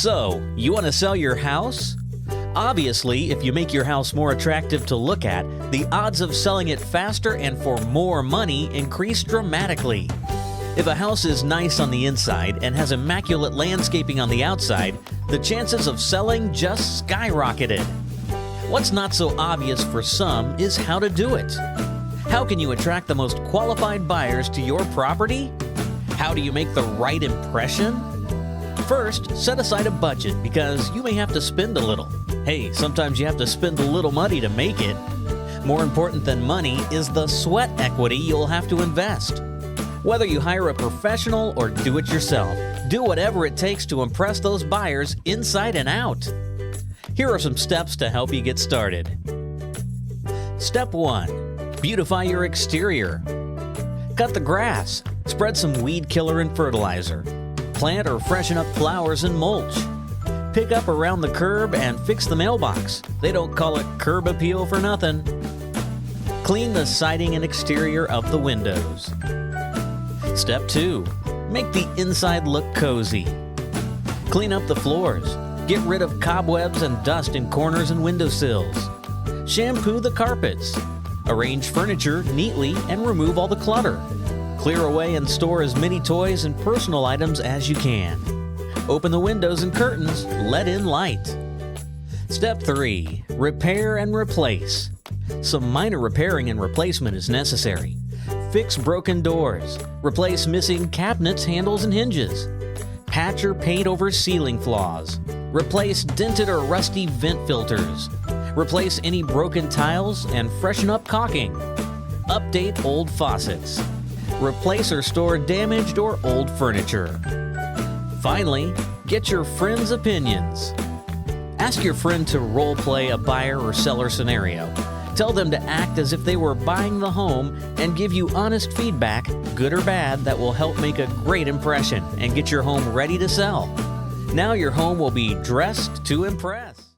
So, you want to sell your house? Obviously, if you make your house more attractive to look at, the odds of selling it faster and for more money increase dramatically. If a house is nice on the inside and has immaculate landscaping on the outside, the chances of selling just skyrocketed. What's not so obvious for some is how to do it. How can you attract the most qualified buyers to your property? How do you make the right impression? First, set aside a budget because you may have to spend a little. Hey, sometimes you have to spend a little money to make it. More important than money is the sweat equity you'll have to invest. Whether you hire a professional or do it yourself, do whatever it takes to impress those buyers inside and out. Here are some steps to help you get started. Step 1. Beautify your exterior. Cut the grass. Spread some weed killer and fertilizer. Plant or freshen up flowers and mulch. Pick up around the curb and fix the mailbox. They don't call it curb appeal for nothing. Clean the siding and exterior of the windows. Step 2. Make the inside look cozy. Clean up the floors. Get rid of cobwebs and dust in corners and windowsills. Shampoo the carpets. Arrange furniture neatly and remove all the clutter. Clear away and store as many toys and personal items as you can. Open the windows and curtains, let in light. Step 3. Repair and replace. Some minor repairing and replacement is necessary. Fix broken doors. Replace missing cabinets, handles, and hinges. Patch or paint over ceiling flaws. Replace dented or rusty vent filters. Replace any broken tiles and freshen up caulking. Update old faucets. Replace or store damaged or old furniture. Finally, get your friends' opinions. Ask your friend to role-play a buyer or seller scenario. Tell them to act as if they were buying the home and give you honest feedback, good or bad, that will help make a great impression and get your home ready to sell. Now your home will be dressed to impress.